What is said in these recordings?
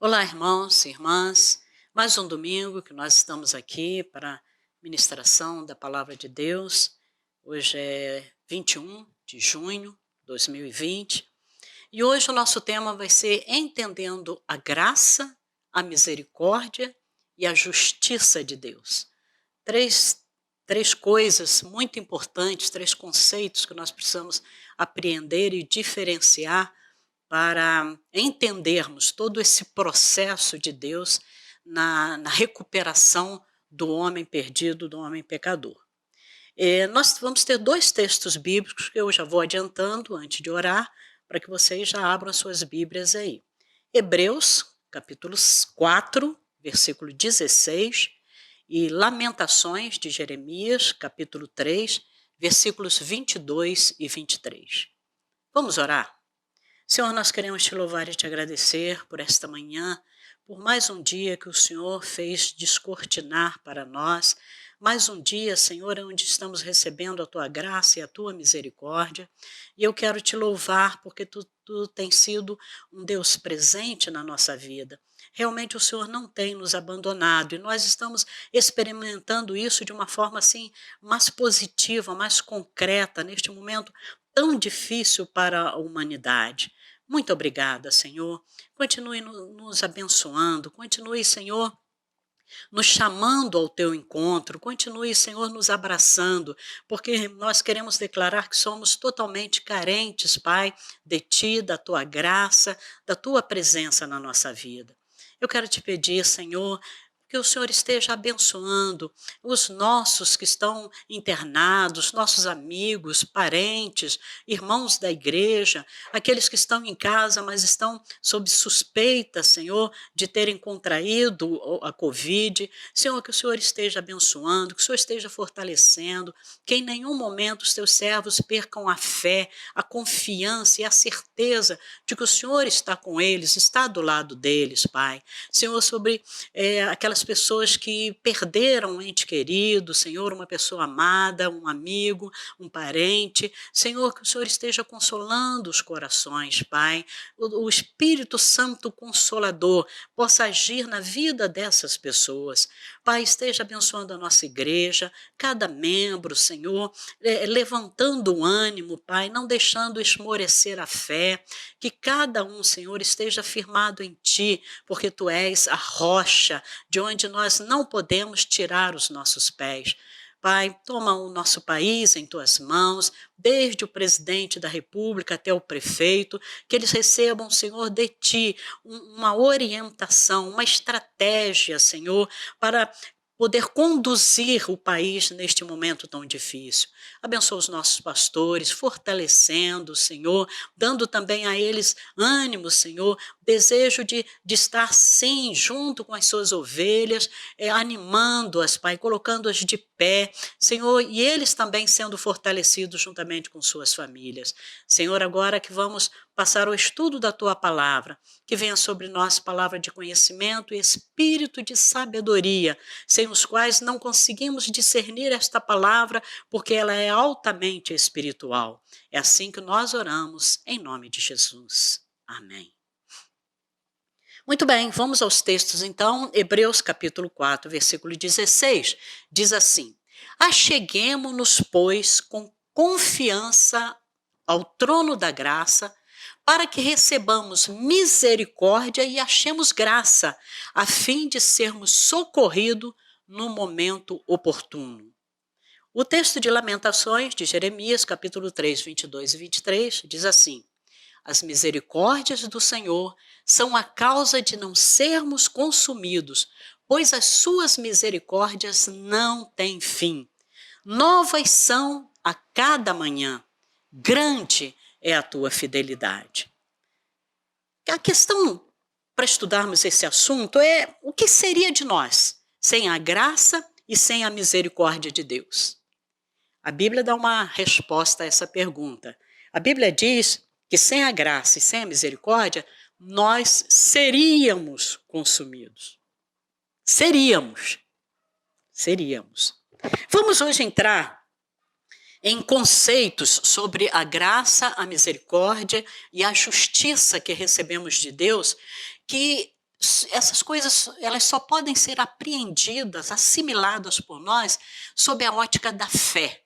Olá, irmãos e irmãs. Mais um domingo que nós estamos aqui para a ministração da Palavra de Deus. Hoje é 21 de junho de 2020 e hoje o nosso tema vai ser Entendendo a Graça, a Misericórdia e a Justiça de Deus. Três coisas muito importantes, três conceitos que nós precisamos apreender e diferenciar para entendermos todo esse processo de Deus na recuperação do homem perdido, do homem pecador. Nós vamos ter dois textos bíblicos que eu já vou adiantando antes de orar, para que vocês já abram as suas Bíblias aí. Hebreus, capítulo 4, versículo 16, e Lamentações de Jeremias, capítulo 3, versículos 22 e 23. Vamos orar? Senhor, nós queremos te louvar e te agradecer por esta manhã, por mais um dia que o Senhor fez descortinar para nós, mais um dia, Senhor, onde estamos recebendo a tua graça e a tua misericórdia, e eu quero te louvar porque tu tens sido um Deus presente na nossa vida. Realmente o Senhor não tem nos abandonado e nós estamos experimentando isso de uma forma assim mais positiva, mais concreta neste momento tão difícil para a humanidade. Muito obrigada, Senhor. Continue nos abençoando, continue, Senhor, nos chamando ao teu encontro, continue, Senhor, nos abraçando, porque nós queremos declarar que somos totalmente carentes, Pai, de Ti, da Tua graça, da Tua presença na nossa vida. Eu quero te pedir, Senhor, que o Senhor esteja abençoando os nossos que estão internados, nossos amigos, parentes, irmãos da igreja, aqueles que estão em casa, mas estão sob suspeita, Senhor, de terem contraído a Covid. Senhor, que o Senhor esteja abençoando, que o Senhor esteja fortalecendo, que em nenhum momento os teus servos percam a fé, a confiança e a certeza de que o Senhor está com eles, está do lado deles, Pai. Senhor, sobre aquelas pessoas que perderam um ente querido, Senhor, uma pessoa amada, um amigo, um parente. Senhor, que o Senhor esteja consolando os corações, Pai. O Espírito Santo Consolador possa agir na vida dessas pessoas. Pai, esteja abençoando a nossa igreja, cada membro, Senhor, levantando o ânimo, Pai, não deixando esmorecer a fé, que cada um, Senhor, esteja firmado em Ti, porque Tu és a rocha de onde nós não podemos tirar os nossos pés. Pai, toma o nosso país em Tuas mãos, desde o presidente da República até o prefeito, que eles recebam, Senhor, de Ti uma orientação, uma estratégia, Senhor, para poder conduzir o país neste momento tão difícil. Abençoa os nossos pastores, fortalecendo, Senhor, dando também a eles ânimo, Senhor, desejo de estar sim junto com as suas ovelhas, animando-as, Pai, colocando-as de pé, Senhor, e eles também sendo fortalecidos juntamente com suas famílias. Senhor, agora que vamos passar o estudo da Tua palavra, que venha sobre nós palavra de conhecimento e espírito de sabedoria, sem os quais não conseguimos discernir esta palavra, porque ela é altamente espiritual. É assim que nós oramos, em nome de Jesus. Amém. Muito bem, vamos aos textos então. Hebreus capítulo 4, versículo 16, diz assim: Acheguemo-nos, pois, com confiança ao trono da graça, para que recebamos misericórdia e achemos graça, a fim de sermos socorridos no momento oportuno. O texto de Lamentações de Jeremias, capítulo 3, 22 e 23, diz assim: As misericórdias do Senhor são a causa de não sermos consumidos, pois as suas misericórdias não têm fim. Novas são a cada manhã. Grande é a tua fidelidade. A questão para estudarmos esse assunto é o que seria de nós sem a graça e sem a misericórdia de Deus? A Bíblia dá uma resposta a essa pergunta. A Bíblia diz que sem a graça e sem a misericórdia, nós seríamos consumidos. Seríamos. Vamos hoje entrar em conceitos sobre a graça, a misericórdia e a justiça que recebemos de Deus, que essas coisas elas só podem ser apreendidas, assimiladas por nós sob a ótica da fé.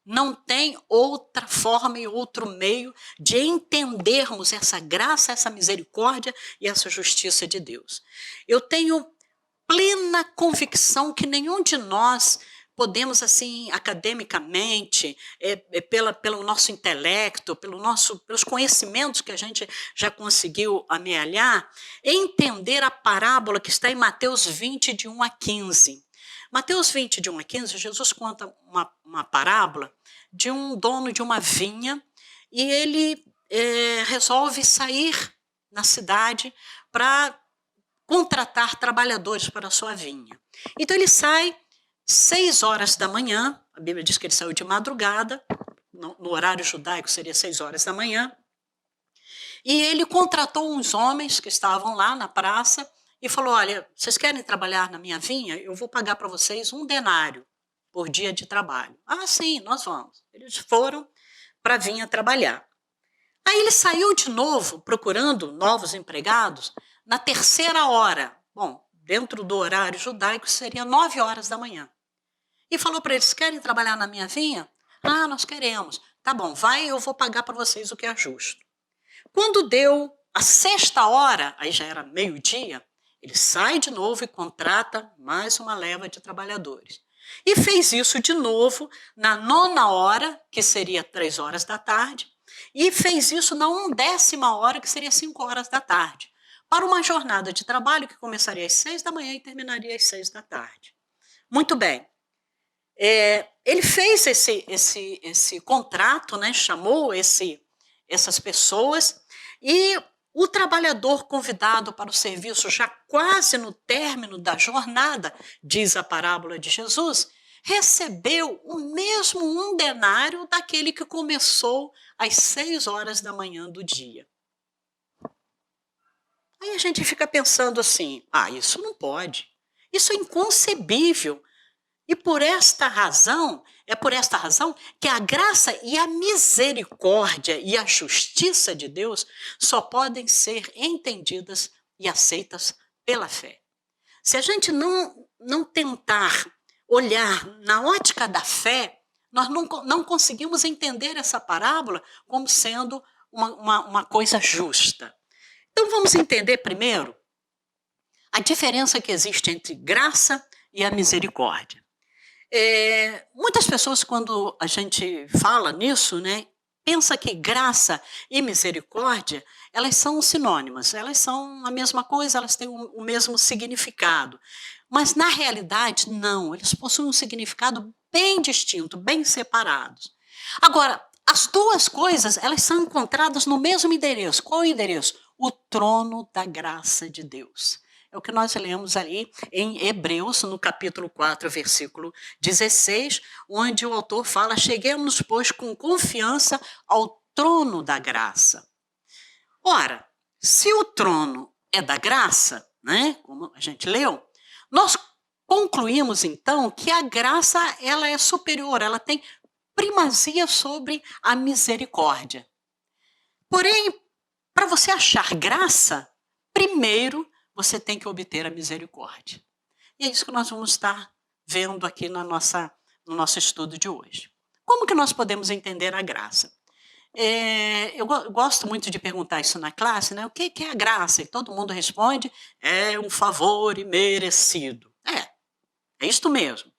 Não tem outra forma e outro meio de entendermos essa graça, essa misericórdia e essa justiça de Deus. Eu tenho plena convicção que nenhum de nós podemos, assim, academicamente, pelo nosso intelecto, pelos conhecimentos que a gente já conseguiu amealhar, entender a parábola que está em Mateus 20, de 1 a 15. Mateus 20, de 1 a 15, Jesus conta uma parábola de um dono de uma vinha e ele resolve sair na cidade para contratar trabalhadores para a sua vinha. Então ele sai 6 horas da manhã, a Bíblia diz que ele saiu de madrugada, no horário judaico seria 6 horas da manhã, e ele contratou uns homens que estavam lá na praça e falou: olha, vocês querem trabalhar na minha vinha? Eu vou pagar para vocês 1 denário por dia de trabalho. Ah, sim, nós vamos. Eles foram para a vinha trabalhar. Aí ele saiu de novo procurando novos empregados na 3ª hora. Bom, dentro do horário judaico seria 9 horas da manhã. E falou para eles: querem trabalhar na minha vinha? Ah, nós queremos. Tá bom, vai, eu vou pagar para vocês o que é justo. Quando deu a 6ª hora, aí já era meio-dia, ele sai de novo e contrata mais uma leva de trabalhadores. E fez isso de novo na 9ª hora, que seria 3 horas da tarde, e fez isso na 1ª hora, que seria 5 horas da tarde, para uma jornada de trabalho que começaria às 6 da manhã e terminaria às 6 da tarde. Muito bem. Ele fez esse contrato, né, chamou essas pessoas, e o trabalhador convidado para o serviço, já quase no término da jornada, diz a parábola de Jesus, recebeu o mesmo 1 denário daquele que começou às 6 horas da manhã do dia. Aí a gente fica pensando assim: isso não pode, isso é inconcebível. E por esta razão que a graça e a misericórdia e a justiça de Deus só podem ser entendidas e aceitas pela fé. Se a gente não tentar olhar na ótica da fé, nós não conseguimos entender essa parábola como sendo uma coisa justa. Então vamos entender primeiro a diferença que existe entre graça e a misericórdia. Muitas pessoas, quando a gente fala nisso, né, pensa que graça e misericórdia, elas são sinônimas, elas são a mesma coisa, elas têm o mesmo significado. Mas, na realidade, não, eles possuem um significado bem distinto, bem separados. Agora, as duas coisas, elas são encontradas no mesmo endereço. Qual é o endereço? O trono da graça de Deus. É o que nós lemos ali em Hebreus, no capítulo 4, versículo 16, onde o autor fala: cheguemos, pois, com confiança ao trono da graça. Ora, se o trono é da graça, né, como a gente leu, nós concluímos, então, que a graça ela é superior, ela tem primazia sobre a misericórdia. Porém, para você achar graça, primeiro você tem que obter a misericórdia. E é isso que nós vamos estar vendo aqui no nosso estudo de hoje. Como que nós podemos entender a graça? Eu gosto muito de perguntar isso na classe, né? O que é a graça? E todo mundo responde: é um favor imerecido. É isto mesmo.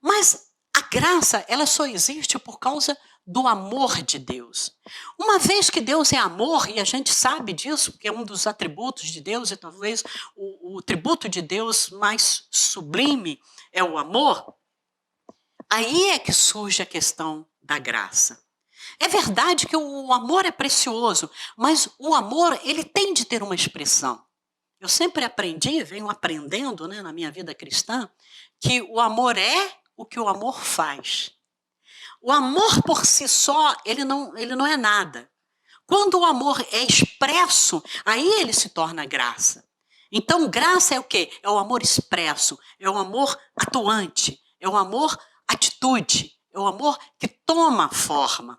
Mas a graça, ela só existe por causa do amor de Deus. Uma vez que Deus é amor, e a gente sabe disso, porque é um dos atributos de Deus, e talvez o tributo de Deus mais sublime é o amor, aí é que surge a questão da graça. É verdade que o amor é precioso, mas o amor, ele tem de ter uma expressão. Eu sempre aprendi, venho aprendendo, né, na minha vida cristã, que o amor é o que o amor faz. O amor por si só, ele não é nada. Quando o amor é expresso, aí ele se torna graça. Então, graça é o quê? É o amor expresso, é o amor atuante, é o amor atitude, é o amor que toma forma.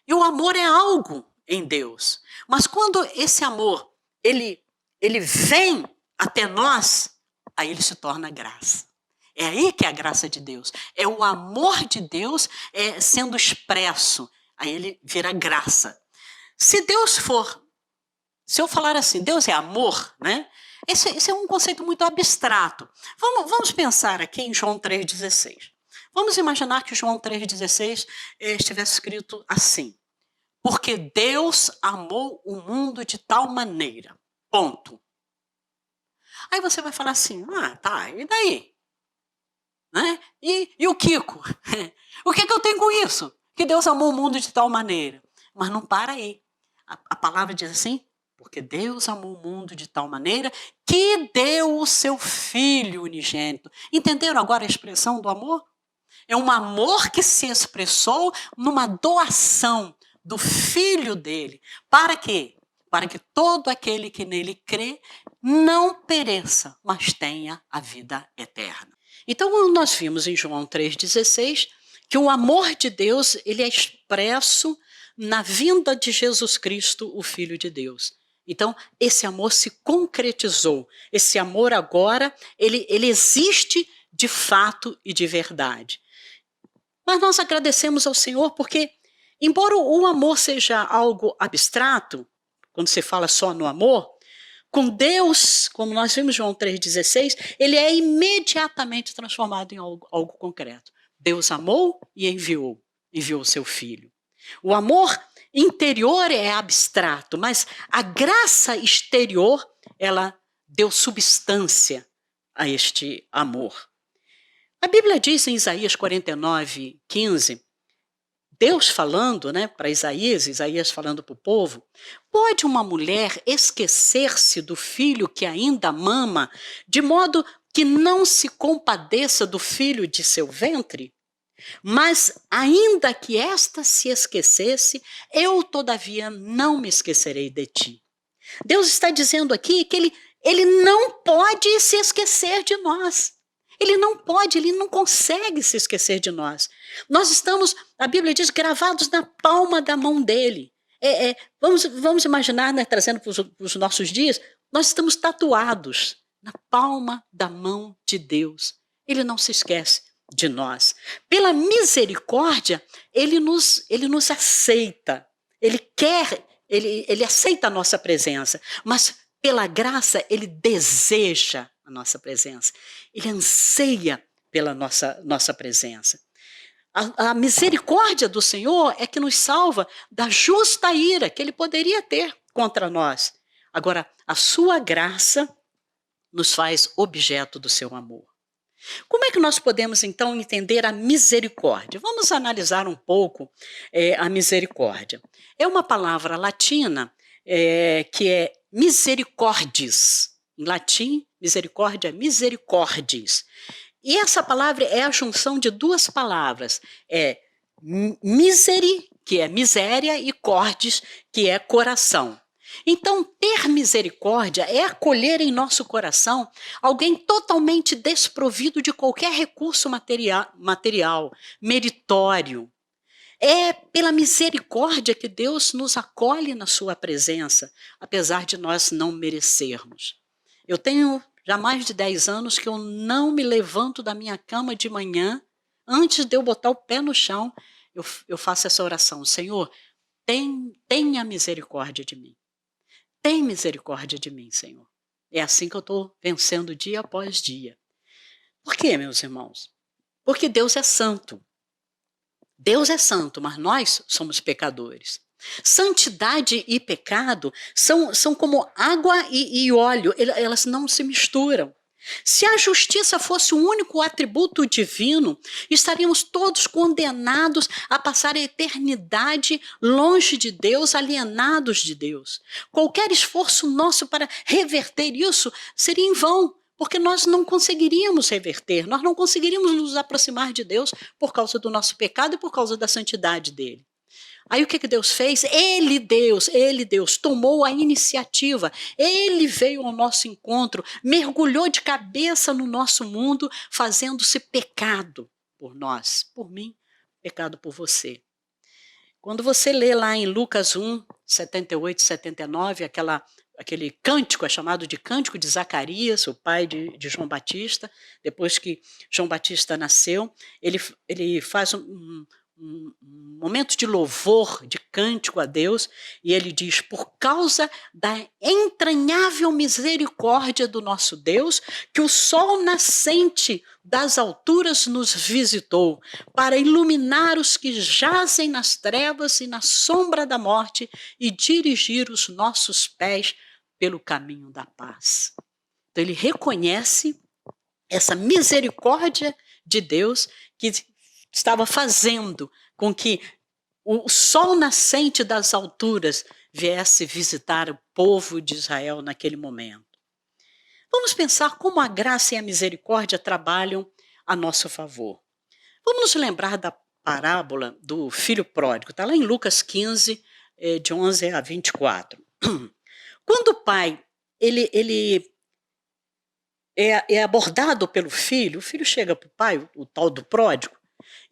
E o amor é algo em Deus. Mas quando esse amor, ele vem até nós, aí ele se torna graça. É aí que é a graça de Deus. É o amor de Deus sendo expresso. Aí ele vira graça. Se eu falar assim, Deus é amor, né? Esse é um conceito muito abstrato. Vamos pensar aqui em João 3,16. Vamos imaginar que João 3,16 estivesse escrito assim. Porque Deus amou o mundo de tal maneira. Ponto. Aí você vai falar assim, tá, e daí? Né? E o Kiko? O que eu tenho com isso? Que Deus amou o mundo de tal maneira. Mas não para aí. A palavra diz assim, porque Deus amou o mundo de tal maneira que deu o seu Filho unigênito. Entenderam agora a expressão do amor? É um amor que se expressou numa doação do Filho dele. Para quê? Para que todo aquele que nele crê não pereça, mas tenha a vida eterna. Então, nós vimos em João 3,16 que o amor de Deus ele é expresso na vinda de Jesus Cristo, o Filho de Deus. Então, esse amor se concretizou. Esse amor agora, ele existe de fato e de verdade. Mas nós agradecemos ao Senhor porque, embora o amor seja algo abstrato, quando se fala só no amor, com Deus, como nós vimos em João 3,16, ele é imediatamente transformado em algo concreto. Deus amou e enviou o seu Filho. O amor interior é abstrato, mas a graça exterior, ela deu substância a este amor. A Bíblia diz em Isaías 49:15, Deus falando, para Isaías falando para o povo, pode uma mulher esquecer-se do filho que ainda mama, de modo que não se compadeça do filho de seu ventre? Mas, ainda que esta se esquecesse, eu, todavia, não me esquecerei de ti. Deus está dizendo aqui que ele não pode se esquecer de nós. Ele não pode, ele não consegue se esquecer de nós. Nós estamos, a Bíblia diz, gravados na palma da mão dele. Vamos imaginar, trazendo para os nossos dias, nós estamos tatuados na palma da mão de Deus. Ele não se esquece de nós. Pela misericórdia, ele nos aceita. Ele aceita a nossa presença, mas pela graça ele deseja a nossa presença. Ele anseia pela nossa presença. A misericórdia do Senhor é que nos salva da justa ira que ele poderia ter contra nós. Agora, a sua graça nos faz objeto do seu amor. Como é que nós podemos, então, entender a misericórdia? Vamos analisar um pouco a misericórdia. É uma palavra latina que é misericordes. Em latim, misericórdia é misericordes. E essa palavra é a junção de duas palavras. É miseri, que é miséria, e cordes, que é coração. Então, ter misericórdia é acolher em nosso coração alguém totalmente desprovido de qualquer recurso material, meritório. É pela misericórdia que Deus nos acolhe na sua presença, apesar de nós não merecermos. Eu tenho já mais de 10 anos que eu não me levanto da minha cama de manhã, antes de eu botar o pé no chão, eu faço essa oração: Senhor, tenha misericórdia de mim. Tem misericórdia de mim, Senhor. É assim que eu estou vencendo dia após dia. Por quê, meus irmãos? Porque Deus é santo. Deus é santo, mas nós somos pecadores. Santidade e pecado são como água e óleo, elas não se misturam. Se a justiça fosse o único atributo divino, estaríamos todos condenados a passar a eternidade longe de Deus, alienados de Deus. Qualquer esforço nosso para reverter isso seria em vão, porque nós não conseguiríamos reverter, nós não conseguiríamos nos aproximar de Deus por causa do nosso pecado e por causa da santidade dele. Aí o que Deus fez? Deus, tomou a iniciativa. Ele veio ao nosso encontro, mergulhou de cabeça no nosso mundo, fazendo-se pecado por nós, por mim, pecado por você. Quando você lê lá em Lucas 1, 78 e 79, aquela aquele cântico, é chamado de Cântico de Zacarias, o pai de João Batista. Depois que João Batista nasceu, ele faz um momento de louvor, de cântico a Deus, e ele diz: por causa da entranhável misericórdia do nosso Deus, que o sol nascente das alturas nos visitou, para iluminar os que jazem nas trevas e na sombra da morte e dirigir os nossos pés pelo caminho da paz. Então ele reconhece essa misericórdia de Deus que estava fazendo com que o sol nascente das alturas viesse visitar o povo de Israel naquele momento. Vamos pensar como a graça e a misericórdia trabalham a nosso favor. Vamos nos lembrar da parábola do filho pródigo, está lá em Lucas 15, de 11 a 24. Quando o pai ele é abordado pelo filho, o filho chega para o pai, o tal do pródigo,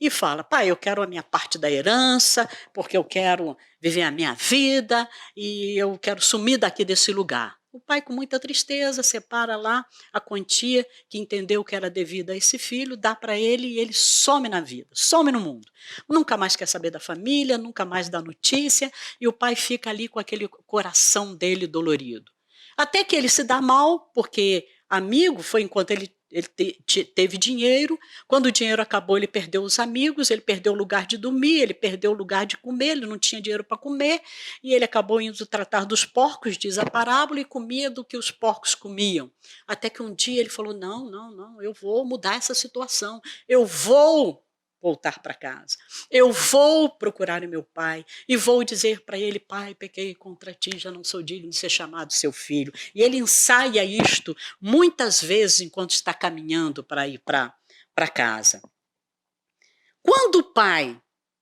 e fala: pai, eu quero a minha parte da herança, porque eu quero viver a minha vida e eu quero sumir daqui desse lugar. O pai, com muita tristeza, separa lá a quantia que entendeu que era devida a esse filho, dá para ele e ele some na vida, some no mundo. Nunca mais quer saber da família, nunca mais dá notícia, e o pai fica ali com aquele coração dele dolorido. Até que ele se dá mal, porque amigo foi enquanto ele teve dinheiro. Quando o dinheiro acabou, ele perdeu os amigos, ele perdeu o lugar de dormir, ele perdeu o lugar de comer, ele não tinha dinheiro para comer, e ele acabou indo tratar dos porcos, diz a parábola, e comia do que os porcos comiam. Até que um dia ele falou: não, eu vou mudar essa situação, eu vou voltar para casa, eu vou procurar o meu pai e vou dizer para ele: pai, pequei contra ti, já não sou digno de ser chamado seu filho. E ele ensaia isto muitas vezes enquanto está caminhando para ir para casa. Quando o pai,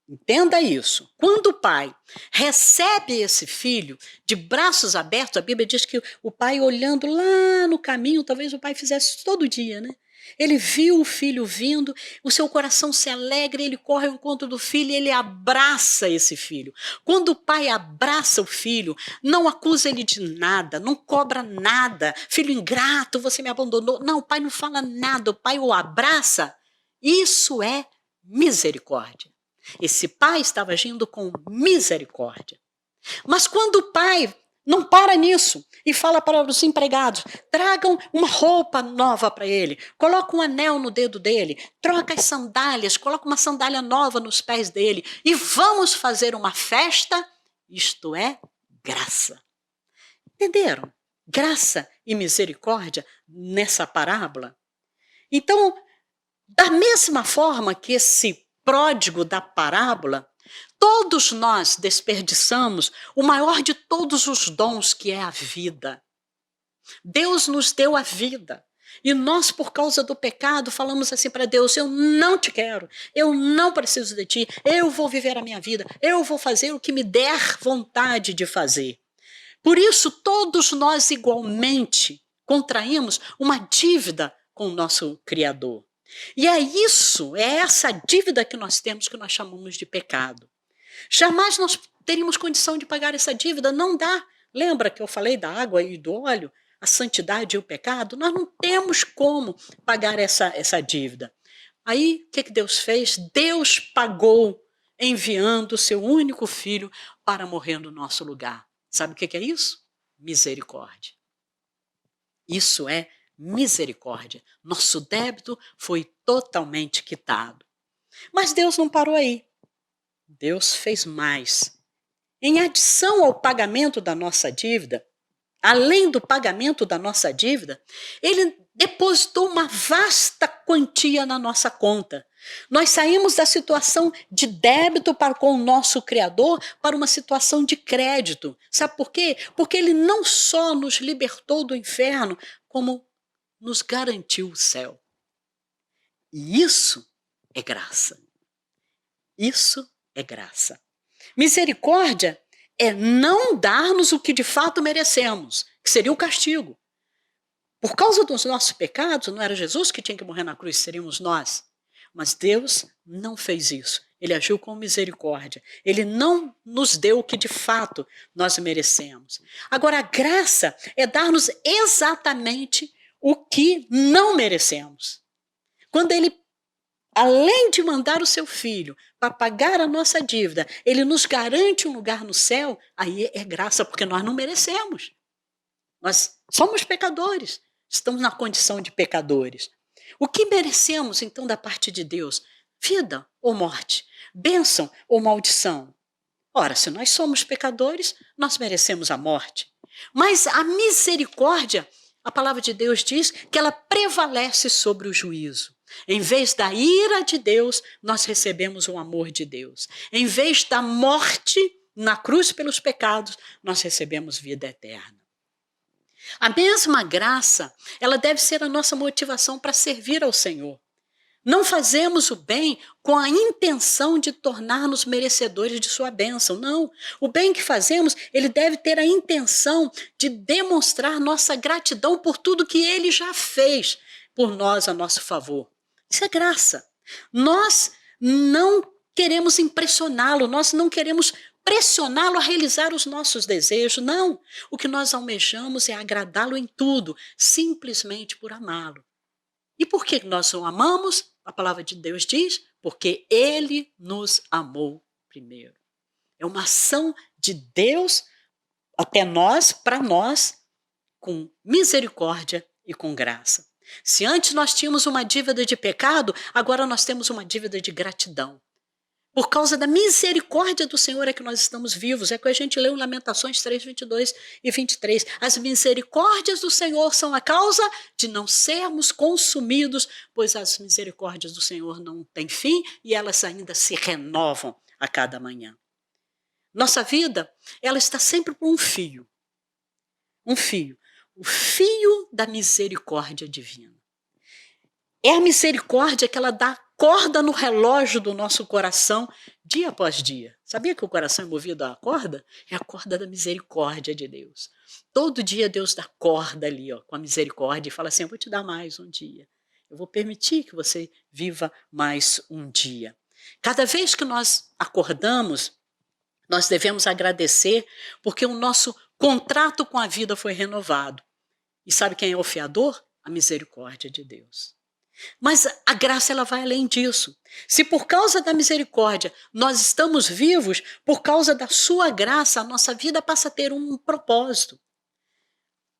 entenda isso, quando o pai recebe esse filho de braços abertos, a Bíblia diz que o pai olhando lá no caminho, talvez o pai fizesse isso todo dia, né? Ele viu o filho vindo, o seu coração se alegra, ele corre ao encontro do filho e ele abraça esse filho. Quando o pai abraça o filho, não acusa ele de nada, não cobra nada. Filho ingrato, você me abandonou. Não, o pai não fala nada, o pai o abraça. Isso é misericórdia. Esse pai estava agindo com misericórdia. Mas quando o pai não para nisso e fala para os empregados: tragam uma roupa nova para ele, coloca um anel no dedo dele, troca as sandálias, coloca uma sandália nova nos pés dele e vamos fazer uma festa, isto é graça. Entenderam? Graça e misericórdia nessa parábola. Então, da mesma forma que esse pródigo da parábola, todos nós desperdiçamos o maior de todos os dons, que é a vida. Deus nos deu a vida. E nós, por causa do pecado, falamos assim para Deus: eu não te quero, eu não preciso de ti, eu vou viver a minha vida, eu vou fazer o que me der vontade de fazer. Por isso, todos nós igualmente contraímos uma dívida com o nosso Criador. E é essa dívida que nós temos, que nós chamamos de pecado. Jamais nós teríamos condição de pagar essa dívida, não dá. Lembra que eu falei da água e do óleo, a santidade e o pecado? Nós não temos como pagar essa dívida. Aí, o que Deus fez? Deus pagou, enviando o seu único filho para morrer no nosso lugar. Sabe o que é isso? Misericórdia. Isso é misericórdia. Nosso débito foi totalmente quitado. Mas Deus não parou aí. Deus fez mais. Em adição ao pagamento da nossa dívida, além do pagamento da nossa dívida, ele depositou uma vasta quantia na nossa conta. Nós saímos da situação de débito para com o nosso Criador para uma situação de crédito. Sabe por quê? Porque ele não só nos libertou do inferno, como nos garantiu o céu. E isso é graça. Isso é graça. Misericórdia é não dar-nos o que de fato merecemos, que seria o castigo. Por causa dos nossos pecados, não era Jesus que tinha que morrer na cruz, seríamos nós. Mas Deus não fez isso. Ele agiu com misericórdia. Ele não nos deu o que de fato nós merecemos. Agora, a graça é dar-nos exatamente o que não merecemos. Quando ele, além de mandar o seu filho para pagar a nossa dívida, ele nos garante um lugar no céu, aí é graça, porque nós não merecemos. Nós somos pecadores, estamos na condição de pecadores. O que merecemos, então, da parte de Deus? Vida ou morte? Bênção ou maldição? Ora, se nós somos pecadores, nós merecemos a morte. Mas a misericórdia, a palavra de Deus diz que ela prevalece sobre o juízo. Em vez da ira de Deus, nós recebemos o amor de Deus. Em vez da morte na cruz pelos pecados, nós recebemos vida eterna. A mesma graça, ela deve ser a nossa motivação para servir ao Senhor. Não fazemos o bem com a intenção de tornar-nos merecedores de sua bênção, não. O bem que fazemos, ele deve ter a intenção de demonstrar nossa gratidão por tudo que ele já fez por nós a nosso favor. Isso é graça. Nós não queremos impressioná-lo, nós não queremos pressioná-lo a realizar os nossos desejos, não. O que nós almejamos é agradá-lo em tudo, simplesmente por amá-lo. E por que nós o amamos? A palavra de Deus diz, porque ele nos amou primeiro. É uma ação de Deus até nós, para nós, com misericórdia e com graça. Se antes nós tínhamos uma dívida de pecado, agora nós temos uma dívida de gratidão. Por causa da misericórdia do Senhor é que nós estamos vivos. É que a gente leu em Lamentações 3, 22 e 23. As misericórdias do Senhor são a causa de não sermos consumidos, pois as misericórdias do Senhor não têm fim e elas ainda se renovam a cada manhã. Nossa vida, ela está sempre por um fio. Um fio. O fio da misericórdia divina. É a misericórdia que ela dá corda no relógio do nosso coração dia após dia. Sabia que o coração é movido à corda? É a corda da misericórdia de Deus. Todo dia Deus dá corda ali, ó, com a misericórdia e fala assim, eu vou te dar mais um dia. Eu vou permitir que você viva mais um dia. Cada vez que nós acordamos, nós devemos agradecer porque o nosso contrato com a vida foi renovado. E sabe quem é o fiador? A misericórdia de Deus. Mas a graça ela vai além disso. Se por causa da misericórdia nós estamos vivos, por causa da sua graça, a nossa vida passa a ter um propósito.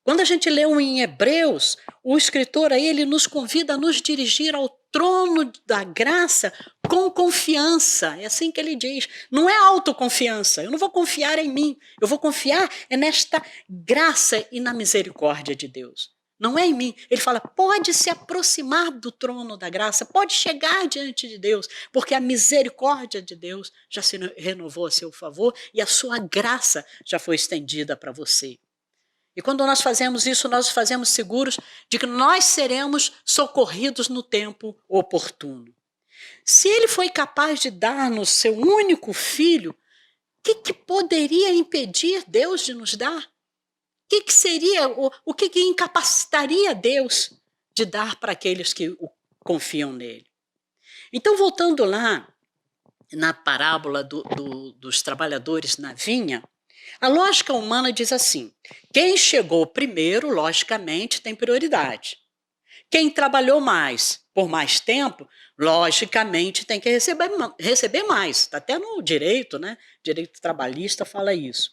Quando a gente lê em Hebreus, o escritor aí ele nos convida a nos dirigir ao trono da graça com confiança. É assim que ele diz. Não é autoconfiança. Eu não vou confiar em mim. Eu vou confiar nesta graça e na misericórdia de Deus. Não é em mim. Ele fala, pode se aproximar do trono da graça, pode chegar diante de Deus, porque a misericórdia de Deus já se renovou a seu favor e a sua graça já foi estendida para você. E quando nós fazemos isso, nós fazemos seguros de que nós seremos socorridos no tempo oportuno. Se ele foi capaz de dar-nos seu único filho, o que poderia impedir Deus de nos dar? O que seria, o que incapacitaria Deus de dar para aqueles que confiam nele? Então, voltando lá na parábola dos trabalhadores na vinha, a lógica humana diz assim, quem chegou primeiro, logicamente, tem prioridade. Quem trabalhou mais, por mais tempo, logicamente tem que receber mais. Está até no direito, né? Direito trabalhista fala isso.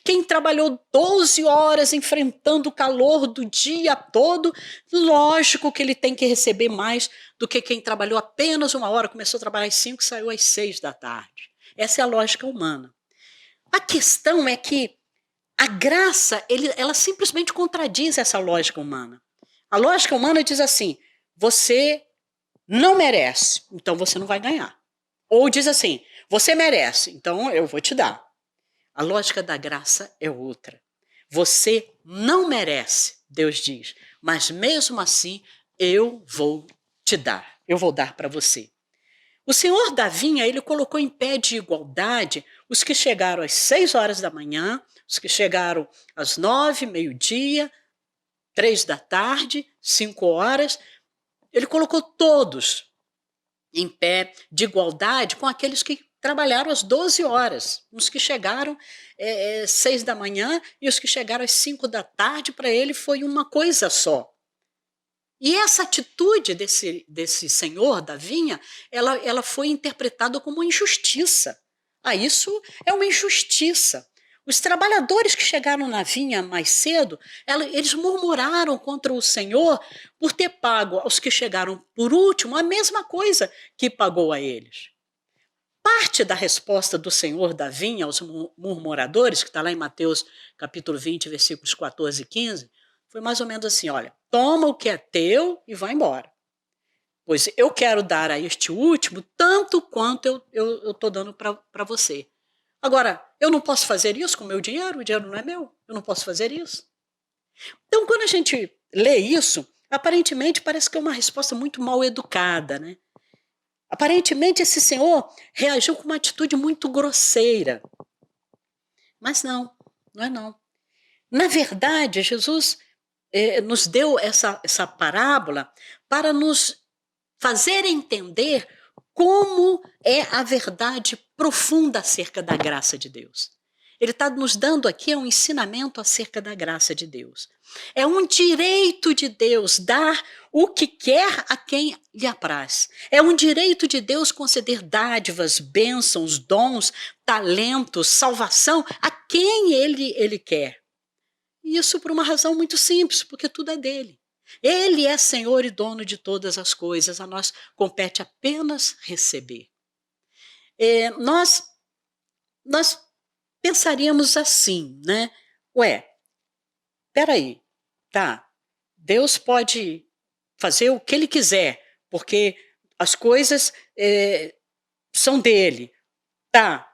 Quem trabalhou 12 horas enfrentando o calor do dia todo, lógico que ele tem que receber mais do que quem trabalhou apenas 1 hora, começou a trabalhar às 5 e saiu às 6 da tarde. Essa é a lógica humana. A questão é que a graça, ela simplesmente contradiz essa lógica humana. A lógica humana diz assim, você não merece, então você não vai ganhar. Ou diz assim, você merece, então eu vou te dar. A lógica da graça é outra. Você não merece, Deus diz, mas mesmo assim eu vou te dar, eu vou dar para você. O Senhor da vinha, ele colocou em pé de igualdade os que chegaram às 6 horas da manhã, os que chegaram às 9, meio-dia, 3 da tarde, 5 horas. Ele colocou todos em pé de igualdade com aqueles que trabalharam às 12 horas, uns que chegaram 6 da manhã e os que chegaram às 5 da tarde, para ele foi uma coisa só. E essa atitude desse senhor da vinha, ela foi interpretada como injustiça. Ah, isso é uma injustiça. Os trabalhadores que chegaram na vinha mais cedo, eles murmuraram contra o Senhor por ter pago aos que chegaram por último a mesma coisa que pagou a eles. Parte da resposta do Senhor da vinha aos murmuradores, que está lá em Mateus capítulo 20, versículos 14 e 15, foi mais ou menos assim, olha, toma o que é teu e vai embora. Pois eu quero dar a este último tanto quanto eu estou dando para você. Agora, eu não posso fazer isso com o meu dinheiro? O dinheiro não é meu. Eu não posso fazer isso. Então, quando a gente lê isso, aparentemente parece que é uma resposta muito mal educada, né? Aparentemente, esse senhor reagiu com uma atitude muito grosseira. Mas não é não. Na verdade, Jesus nos deu essa parábola para nos fazer entender como é a verdade profunda acerca da graça de Deus. Ele está nos dando aqui um ensinamento acerca da graça de Deus. É um direito de Deus dar o que quer a quem lhe apraz. É um direito de Deus conceder dádivas, bênçãos, dons, talentos, salvação a quem ele quer. E isso por uma razão muito simples, porque tudo é dele. Ele é Senhor e dono de todas as coisas, a nós compete apenas receber. Nós pensaríamos assim, né? Ué, peraí, tá, Deus pode fazer o que ele quiser, porque as coisas são dele. Tá,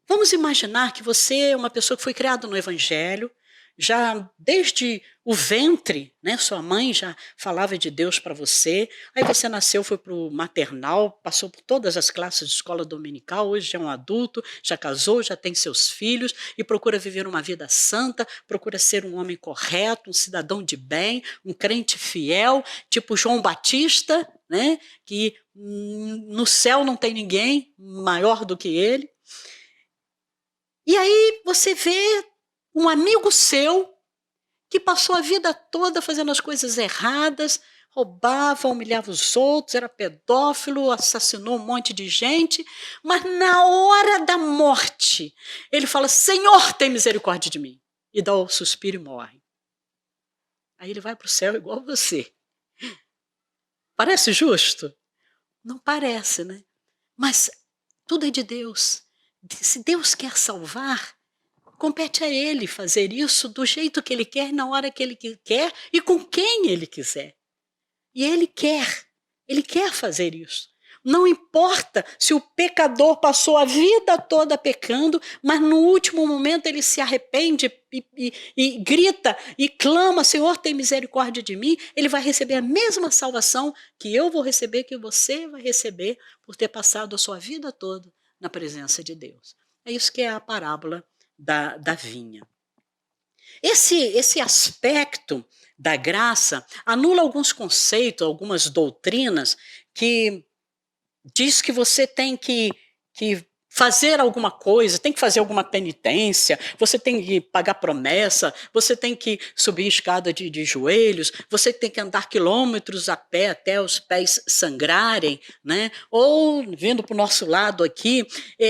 vamos imaginar que você é uma pessoa que foi criada no Evangelho, já desde o ventre, né, sua mãe já falava de Deus para você, aí você nasceu, foi para o maternal, passou por todas as classes de escola dominical, hoje já é um adulto, já casou, já tem seus filhos e procura viver uma vida santa, procura ser um homem correto, um cidadão de bem, um crente fiel, tipo João Batista, né, que no céu não tem ninguém maior do que ele. E aí você vê um amigo seu que passou a vida toda fazendo as coisas erradas, roubava, humilhava os outros, era pedófilo, assassinou um monte de gente, mas na hora da morte, ele fala, Senhor, tem misericórdia de mim. E dá o suspiro e morre. Aí ele vai para o céu igual você. Parece justo? Não parece, né? Mas tudo é de Deus. Se Deus quer salvar, compete a ele fazer isso do jeito que ele quer, na hora que ele quer e com quem ele quiser. E ele quer fazer isso. Não importa se o pecador passou a vida toda pecando, mas no último momento ele se arrepende e grita e clama, Senhor, tem misericórdia de mim, ele vai receber a mesma salvação que eu vou receber, que você vai receber por ter passado a sua vida toda na presença de Deus. É isso que é a parábola da vinha. Esse aspecto da graça anula alguns conceitos, algumas doutrinas que diz que você tem que fazer alguma coisa, tem que fazer alguma penitência, você tem que pagar promessa, você tem que subir escada de joelhos, você tem que andar quilômetros a pé até os pés sangrarem, né? Ou, vindo para o nosso lado aqui,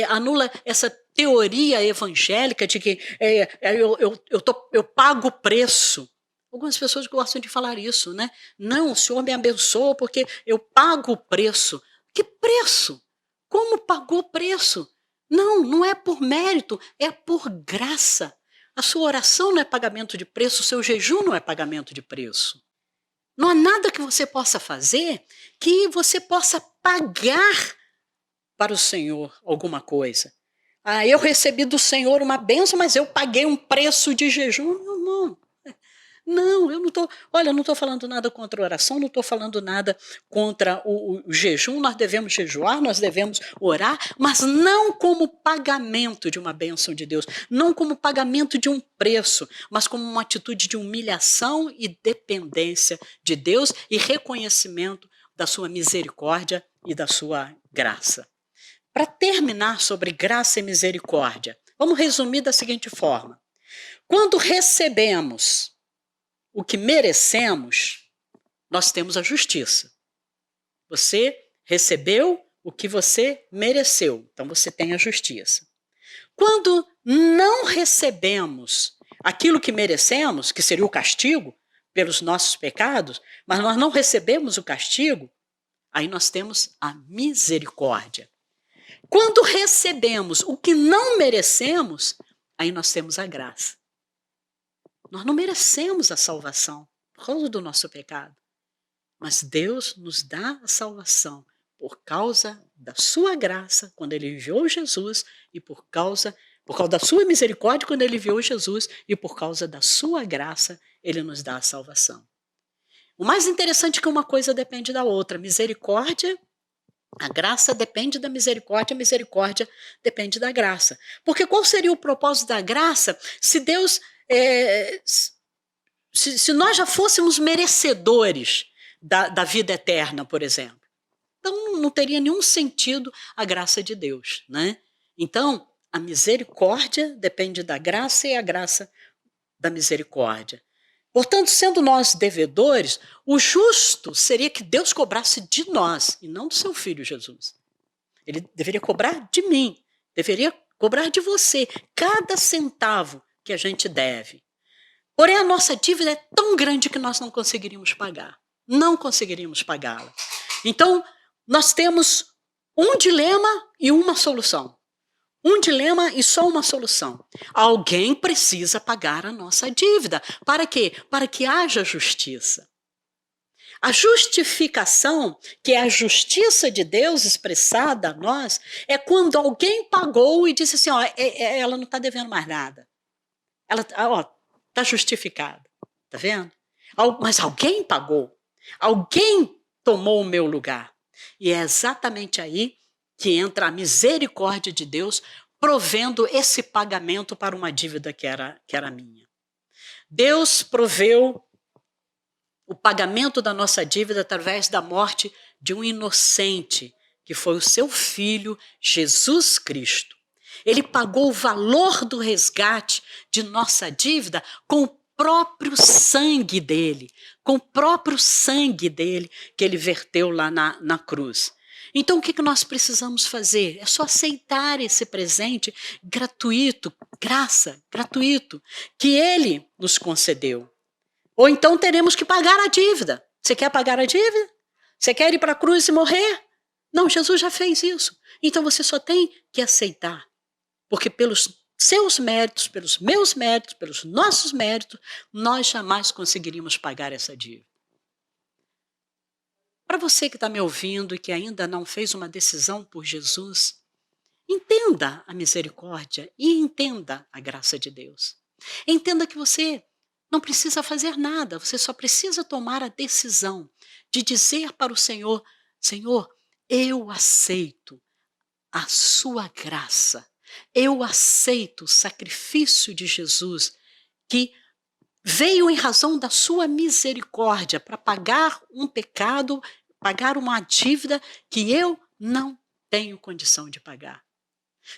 anula essa teoria evangélica de que eu pago o preço. Algumas pessoas gostam de falar isso, né? Não, o Senhor me abençoa porque eu pago o preço. Que preço? Como pagou o preço? Não é por mérito, é por graça. A sua oração não é pagamento de preço, o seu jejum não é pagamento de preço. Não há nada que você possa fazer que você possa pagar para o Senhor alguma coisa. Ah, eu recebi do Senhor uma bênção, mas eu paguei um preço de jejum. Não, eu não estou. Olha, eu não estou falando nada contra a oração, não estou falando nada contra o jejum. Nós devemos jejuar, nós devemos orar, mas não como pagamento de uma bênção de Deus, não como pagamento de um preço, mas como uma atitude de humilhação e dependência de Deus e reconhecimento da sua misericórdia e da sua graça. Para terminar sobre graça e misericórdia, vamos resumir da seguinte forma: quando recebemos o que merecemos, nós temos a justiça. Você recebeu o que você mereceu, então você tem a justiça. Quando não recebemos aquilo que merecemos, que seria o castigo pelos nossos pecados, mas nós não recebemos o castigo, aí nós temos a misericórdia. Quando recebemos o que não merecemos, aí nós temos a graça. Nós não merecemos a salvação por causa do nosso pecado, mas Deus nos dá a salvação por causa da sua graça, quando Ele enviou Jesus, e por causa da sua misericórdia, quando Ele enviou Jesus, e por causa da sua graça, Ele nos dá a salvação. O mais interessante é que uma coisa depende da outra. Misericórdia, a graça depende da misericórdia, a misericórdia depende da graça. Porque qual seria o propósito da graça se Deus, se nós já fôssemos merecedores da vida eterna, por exemplo? Então não teria nenhum sentido a graça de Deus, né? Então, a misericórdia depende da graça e a graça da misericórdia. Portanto, sendo nós devedores, o justo seria que Deus cobrasse de nós e não do seu filho Jesus. Ele deveria cobrar de mim, deveria cobrar de você, cada centavo que a gente deve. Porém, a nossa dívida é tão grande que nós não conseguiríamos pagar. Não conseguiríamos pagá-la. Então, nós temos um dilema e uma solução. Um dilema e só uma solução. Alguém precisa pagar a nossa dívida. Para quê? Para que haja justiça. A justificação, que é a justiça de Deus expressada a nós, é quando alguém pagou e disse assim, ó, ela não está devendo mais nada. Ela está justificada. Está vendo? Mas alguém pagou. Alguém tomou o meu lugar. E é exatamente aí que entra a misericórdia de Deus, provendo esse pagamento para uma dívida que era minha. Deus proveu o pagamento da nossa dívida através da morte de um inocente, que foi o seu filho, Jesus Cristo. Ele pagou o valor do resgate de nossa dívida com o próprio sangue dele, que ele verteu lá na cruz. Então, o que nós precisamos fazer? É só aceitar esse presente gratuito, gratuito, que Ele nos concedeu. Ou então teremos que pagar a dívida. Você quer pagar a dívida? Você quer ir para a cruz e morrer? Não, Jesus já fez isso. Então você só tem que aceitar. Porque pelos seus méritos, pelos meus méritos, pelos nossos méritos, nós jamais conseguiríamos pagar essa dívida. Para você que está me ouvindo e que ainda não fez uma decisão por Jesus, entenda a misericórdia e entenda a graça de Deus. Entenda que você não precisa fazer nada, você só precisa tomar a decisão de dizer para o Senhor, Senhor, eu aceito a sua graça, eu aceito o sacrifício de Jesus, que veio em razão da sua misericórdia para pagar um pecado, pagar uma dívida que eu não tenho condição de pagar.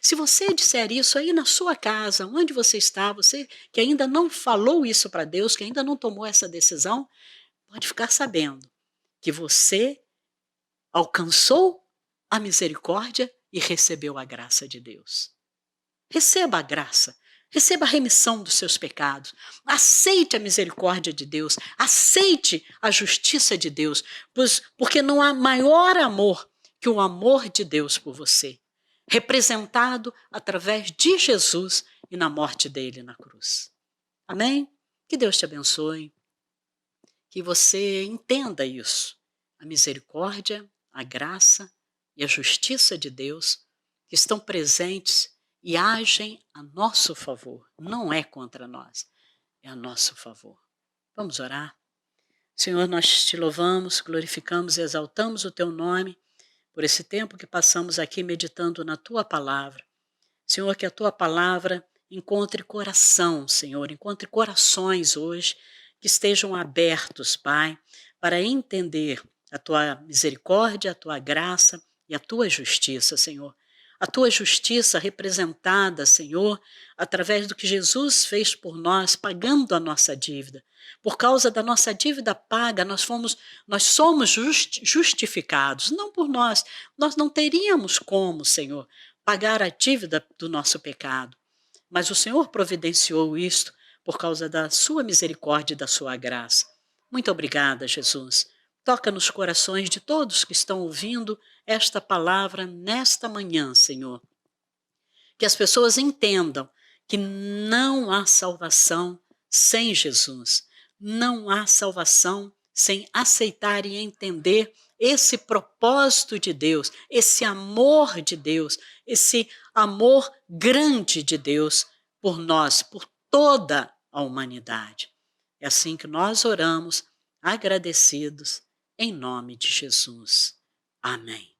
Se você disser isso aí na sua casa, onde você está, você que ainda não falou isso para Deus, que ainda não tomou essa decisão, pode ficar sabendo que você alcançou a misericórdia e recebeu a graça de Deus. Receba a graça. Receba a remissão dos seus pecados. Aceite a misericórdia de Deus. Aceite a justiça de Deus. Porque não há maior amor que o amor de Deus por você, representado através de Jesus e na morte dele na cruz. Amém? Que Deus te abençoe. Que você entenda isso. A misericórdia, a graça e a justiça de Deus que estão presentes e agem a nosso favor. Não é contra nós, é a nosso favor. Vamos orar? Senhor, nós te louvamos, glorificamos e exaltamos o teu nome por esse tempo que passamos aqui meditando na tua palavra. Senhor, que a tua palavra encontre coração, Senhor, encontre corações hoje que estejam abertos, Pai, para entender a tua misericórdia, a tua graça e a tua justiça, Senhor. A tua justiça representada, Senhor, através do que Jesus fez por nós, pagando a nossa dívida. Por causa da nossa dívida paga, nós somos justificados, não por nós. Nós não teríamos como, Senhor, pagar a dívida do nosso pecado. Mas o Senhor providenciou isto por causa da sua misericórdia e da sua graça. Muito obrigada, Jesus. Toca nos corações de todos que estão ouvindo esta palavra nesta manhã, Senhor. Que as pessoas entendam que não há salvação sem Jesus. Não há salvação sem aceitar e entender esse propósito de Deus, esse amor de Deus, esse amor grande de Deus por nós, por toda a humanidade. É assim que nós oramos, agradecidos, em nome de Jesus. Amém.